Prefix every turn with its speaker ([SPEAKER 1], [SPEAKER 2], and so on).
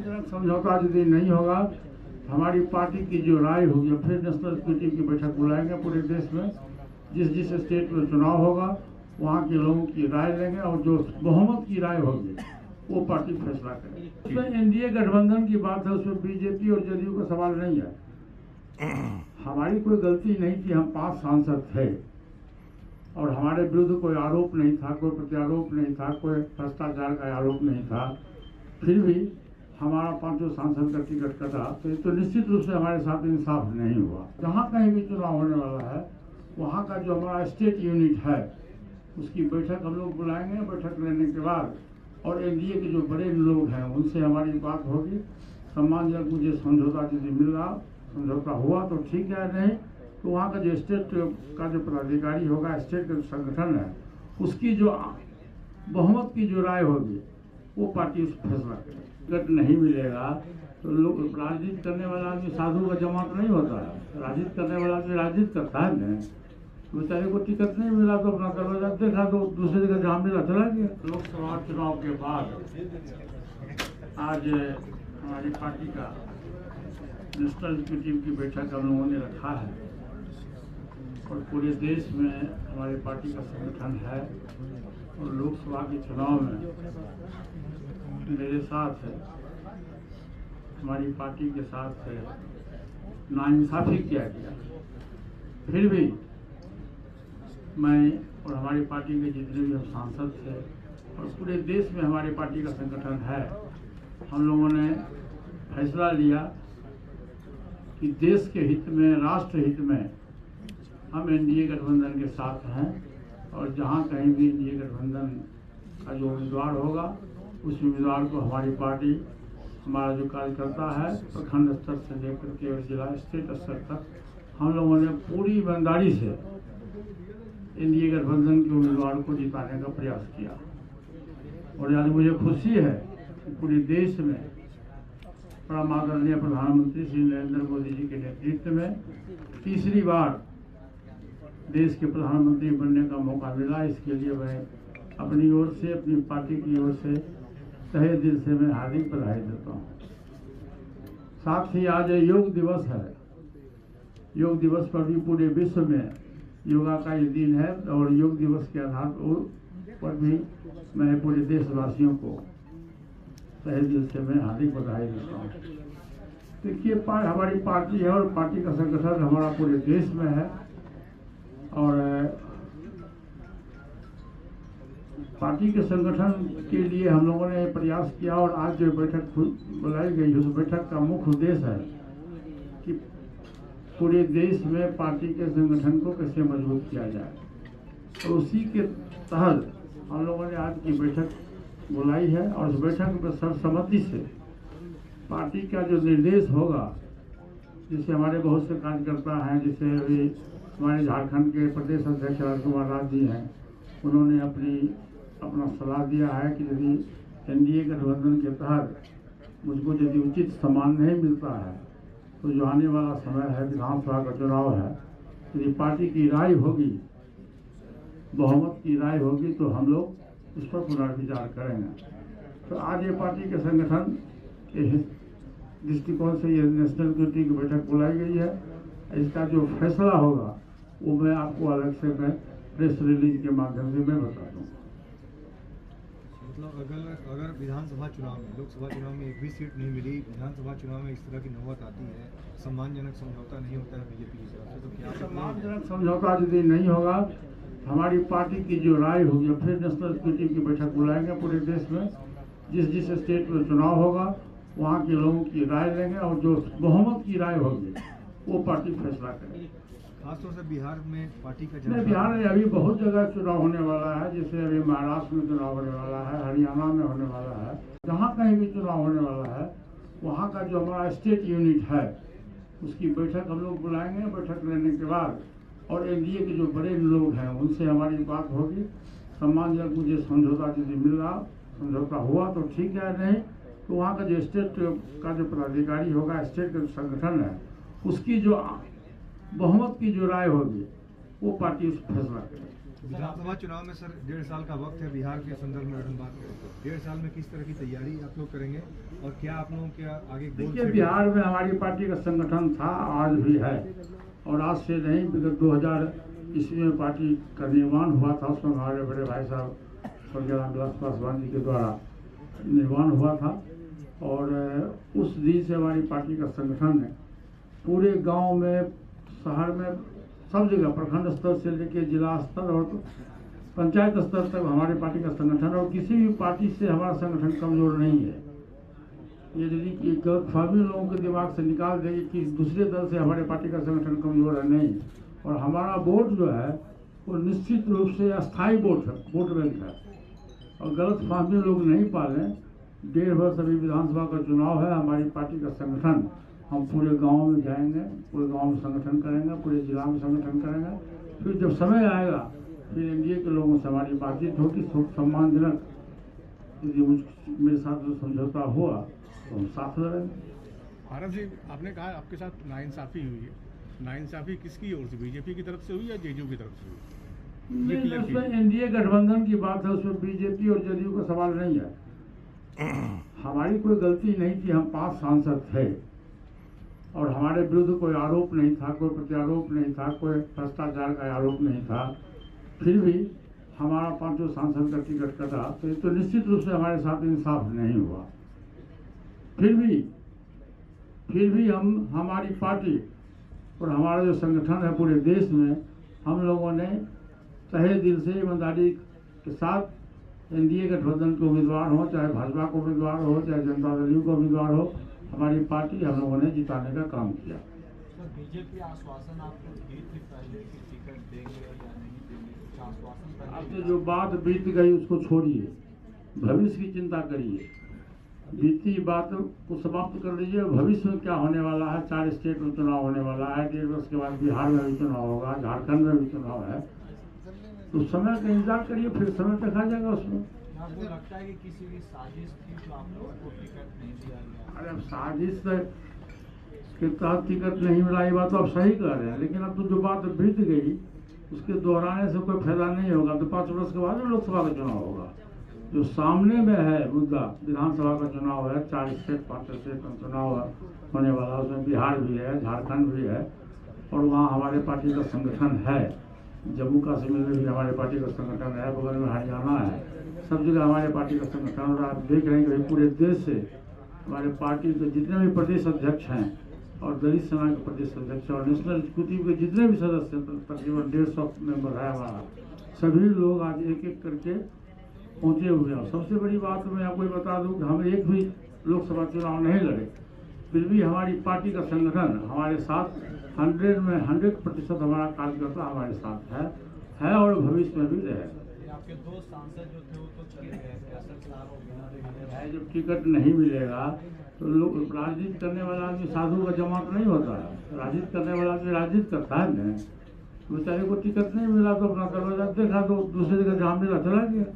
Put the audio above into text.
[SPEAKER 1] समझौता यदि नहीं होगा, हमारी पार्टी की जो राय होगी, फिर नेशनल एक्जीक्यूटिव की बैठक बुलाएंगे पूरे देश में। जिस स्टेट में चुनाव होगा वहाँ के लोगों की राय लेंगे और जो बहुमत की राय होगी वो पार्टी फैसला करेगी। उसमें एनडीए गठबंधन की बात है, उसमें बीजेपी और जदयू का सवाल नहीं है। हमारी कोई गलती नहीं थी, हम 5 सांसद थे और हमारे विरुद्ध कोई आरोप नहीं था, कोई प्रत्यारोप नहीं था, कोई भ्रष्टाचार का आरोप नहीं था। फिर भी हमारा 5 सांसद का टिकट कटा, तो निश्चित रूप से हमारे साथ इंसाफ नहीं हुआ। जहाँ कहीं भी चुनाव होने वाला है वहाँ का जो हमारा स्टेट यूनिट है उसकी बैठक हम लोग बुलाएंगे। बैठक लेने के बाद और एनडीए के जो बड़े लोग हैं उनसे हमारी बात होगी। सम्मानजनक मुझे समझौता यदि मिल रहा, समझौता हुआ तो ठीक है, नहीं तो वहाँ का जो स्टेट का जो पदाधिकारी होगा, स्टेट का जो संगठन है, उसकी जो बहुमत की जो राय होगी वो पार्टी उस फैसला करेगी। टिकट नहीं मिलेगा तो लोग राजनीति करने वाला आदमी साधु का जमात नहीं होता है। राजनीति करने वाला आदमी राजनीति करता है न। बेचारे को टिकट नहीं मिला तो अपना दरवाजा देखा तो दूसरी जगह जहाँ मिला चला गया। लोकसभा चुनाव के बाद आज हमारी पार्टी का नेशनल एक्जीक्यूटिव की बैठक हम लोगों ने रखा है और पूरे देश में हमारी पार्टी का संगठन है और लोकसभा के चुनाव में मेरे साथ है, हमारी पार्टी के साथ है, नाइंसाफी किया गया। फिर भी मैं और हमारी पार्टी के जितने भी हम सांसद थे और पूरे देश में हमारी पार्टी का संगठन है, हम लोगों ने फैसला लिया कि देश के हित में, राष्ट्र हित में हम एनडीए गठबंधन के साथ हैं और जहां कहीं भी एनडीए गठबंधन का जो उम्मीदवार होगा उस उम्मीदवार को हमारी पार्टी, हमारा जो कार्यकर्ता है, प्रखंड स्तर से लेकर के जिला स्टेट स्तर तक हम लोगों ने पूरी ईमानदारी से एनडीए गठबंधन के उम्मीदवार को जिताने का प्रयास किया। और आज मुझे खुशी है कि पूरे देश में परम आदरणीय प्रधानमंत्री श्री नरेंद्र मोदी जी के नेतृत्व में तीसरी बार देश के प्रधानमंत्री बनने का मौका मिला। इसके लिए मैं अपनी ओर से, अपनी पार्टी की ओर से तहे दिल से मैं हार्दिक बधाई देता हूँ। साथ ही आज योग दिवस है। योग दिवस पर भी पूरे विश्व में योगा का ये दिन है और योग दिवस के आधार पर भी मैं पूरे देशवासियों को तहे दिल से मैं हार्दिक बधाई देता हूँ। देखिए, हमारी पार्टी है और पार्टी का संगठन हमारा पूरे देश में है और पार्टी के संगठन के लिए हम लोगों ने प्रयास किया और आज जो बैठक बुलाई गई उस बैठक का मुख्य उद्देश्य है कि पूरे देश में पार्टी के संगठन को कैसे मजबूत किया जाए। तो उसी के तहत हम लोगों ने आज की बैठक बुलाई है और उस बैठक में सर्वसम्मति से पार्टी का जो निर्देश होगा, जिससे हमारे बहुत से कार्यकर्ता हैं, जैसे अभी हमारे झारखंड के प्रदेश अध्यक्ष राजकुमार राज जी हैं, उन्होंने अपना सलाह दिया है कि यदि एनडीए गठबंधन के तहत मुझको यदि उचित सम्मान नहीं मिलता है तो जो आने वाला समय है, विधानसभा का चुनाव है, यदि पार्टी की राय होगी, बहुमत की राय होगी तो हम लोग उस पर पुनर्विचार करेंगे। तो आज ये पार्टी के संगठन के दृष्टिकोण से ये नेशनल एक्जीक्यूटिव की बैठक बुलाई गई है। इसका जो फैसला होगा वो मैं आपको अलग से मैं प्रेस रिलीज के माध्यम से मैं बता दूँगा।
[SPEAKER 2] मतलब अगर विधानसभा चुनाव में, लोकसभा चुनाव में एक भी सीट नहीं मिली, विधानसभा चुनाव में इस तरह की नौबत आती है, सम्मानजनक समझौता नहीं होता है बीजेपी की तरफ से, तो क्या
[SPEAKER 1] सम्मानजनक समझौता यदि नहीं होगा, हमारी पार्टी की जो राय होगी, फिर नेशनल एक्जीक्यूटिव की बैठक बुलाएंगे पूरे देश में। जिस स्टेट में चुनाव होगा वहाँ के लोगों की राय लेंगे और जो बहुमत की राय होगी वो पार्टी फैसला करेगी।
[SPEAKER 2] खासतौर से बिहार में पार्टी का
[SPEAKER 1] नहीं, बिहार में अभी बहुत जगह चुनाव होने वाला है, जैसे अभी महाराष्ट्र में चुनाव होने वाला है, हरियाणा में होने वाला है। जहाँ कहीं भी चुनाव होने वाला है वहाँ का जो हमारा स्टेट यूनिट है उसकी बैठक हम लोग बुलाएंगे। बैठक लेने के बाद और एनडीए के जो बड़े लोग हैं उनसे हमारी बात होगी। सम्मानजनक मुझे समझौता यदि मिल रहा, समझौता हुआ तो ठीक है, नहीं तो वहाँ का जो स्टेट का जो पदाधिकारी होगा, स्टेट का जो संगठन है, उसकी जो बहुमत की जो राय होगी वो पार्टी उस फैसला करेगी।
[SPEAKER 2] विधानसभा चुनाव में सर 1.5 साल का वक्त है। बिहार के संदर्भ में अगर हम बात करें तो 1.5 साल में किस तरह की तैयारी आप लोग करेंगे और क्या आप लोगों के आगे गोल
[SPEAKER 1] देखिए,
[SPEAKER 2] सेट-
[SPEAKER 1] बिहार में हमारी पार्टी का संगठन था, आज भी है, और आज से नहीं, विगत 2000 ईस्वी में पार्टी का निर्माण हुआ था। उसमें हमारे बड़े भाई साहब स्वर्गीय रामविलास पासवान जी के द्वारा निर्माण हुआ था, और उस दिन से हमारी पार्टी का संगठन है पूरे गांव में, शहर में, सब जगह, प्रखंड स्तर से लेकर जिला स्तर और पंचायत स्तर तक हमारी पार्टी का संगठन, और किसी भी पार्टी से हमारा संगठन कमजोर नहीं है। ये यदि गलतफहमी लोगों के दिमाग से निकाल देंगे कि दूसरे दल से हमारे पार्टी का संगठन कमजोर है, नहीं। और हमारा वोट जो है वो निश्चित रूप से अस्थायी वोट है, वोट बैंक है, और गलतफहमी लोग नहीं पालें। 1.5 वर्ष अभी विधानसभा का चुनाव है, हमारी पार्टी का संगठन, हम पूरे गांव में जाएंगे, पूरे गांव में संगठन करेंगे, पूरे जिला में संगठन करेंगे। फिर जब समय आएगा फिर एनडीए के लोगों से हमारी बातचीत होगी, सम्मानजनक। यदि मेरे साथ जो समझौता हुआ तो हम साथ लड़ेंगे।
[SPEAKER 3] आरव जी, आपने कहा आपके साथ नाइंसाफ़ी हुई है, नाइंसाफ़ी किसकी ओर से, बीजेपी की तरफ से हुई या जेडीयू की तरफ से हुई? ये क्लियर
[SPEAKER 1] उसमें
[SPEAKER 3] कीजिए।
[SPEAKER 1] एनडीए गठबंधन की बात है, उसमें बीजेपी और जदयू का सवाल नहीं है। हमारी कोई गलती नहीं थी, हम 5 सांसद थे और हमारे विरुद्ध कोई आरोप नहीं था, कोई प्रत्यारोप नहीं था, कोई भ्रष्टाचार का आरोप नहीं था। फिर भी हमारा 5 सांसद का टिकट कटा, तो निश्चित रूप से हमारे साथ इंसाफ नहीं हुआ। फिर भी हम, हमारी पार्टी और हमारा जो संगठन है पूरे देश में, हम लोगों ने तहे दिल से ईमानदारी के साथ एनडीए गठबंधन के उम्मीदवार हो, चाहे भाजपा को उम्मीदवार हो, चाहे जनता दल को उम्मीदवार हो, हमारी पार्टी हम लोगों ने जिताने का काम किया।
[SPEAKER 4] सर, बीजेपी आश्वासन आपको दी थी पहले कि टिकट देंगे या नहीं देंगे, कुछ आश्वासन पहले
[SPEAKER 1] अब तो
[SPEAKER 4] दिया?
[SPEAKER 1] जो बात बीत गई उसको छोड़िए, भविष्य की चिंता करिए। बीती बात को समाप्त कर लीजिए, भविष्य में क्या होने वाला है। 4 स्टेट में चुनाव होने वाला है, 1.5 वर्ष के बाद बिहार में भी चुनाव होगा, झारखंड में भी चुनाव है, तो समय का इंतजार करिए, फिर समय देखा जाएगा उसमें।
[SPEAKER 4] आपको लगता है कि किसी की साजिश थी जो आप लोगों को टिकट नहीं दिया गया?
[SPEAKER 1] अरे अब साजिश के तहत टिकट नहीं मिला, ये बात तो आप सही कह रहे हैं, लेकिन अब तो जो बात बीत गई उसके दोहराने से कोई फायदा नहीं होगा। तो 5 वर्ष के बाद लोकसभा का चुनाव होगा। जो सामने में है मुद्दा, विधानसभा का चुनाव है, 4 स्टेट 5 स्टेट में चुनाव होने वाला, उसमें बिहार भी है, झारखंड भी है, और वहाँ हमारे पार्टी का संगठन है। जम्मू कश्मीर में भी हमारे पार्टी का संगठन है, बगल में हरियाणा है, सब जगह हमारे पार्टी का संगठन। और आप देख रहे हैं कि पूरे देश से हमारे पार्टी के जितने भी प्रदेश अध्यक्ष हैं और दलित सेना के प्रदेश अध्यक्ष और नेशनल एग्जीक्यूटिव के जितने भी सदस्य, तकरीबन 150 मेंबर है हमारा, सभी लोग आज एक एक करके पहुँचे हुए हैं। सबसे बड़ी बात मैं आपको बता दूं कि हम एक भी लोकसभा चुनाव नहीं लड़े, फिर भी हमारी पार्टी का संगठन हमारे साथ 100 में 100% हमारा कार्यकर्ता हमारे साथ है और भविष्य में भी रहेगा।
[SPEAKER 4] आपके 2 सांसद जो थे वो तो चले गए थे, असद साहब और बिना
[SPEAKER 1] है, जब टिकट नहीं मिलेगा तो लोग, राजनीति करने वाला आदमी साधु का जमात नहीं होता है। राजनीति करने वाला आदमी राजनीति करता है ना। बेचारे को टिकट नहीं मिला तो अपना दरवाजा देखा, तो दूसरी जगह जहाँ मिला चला गया।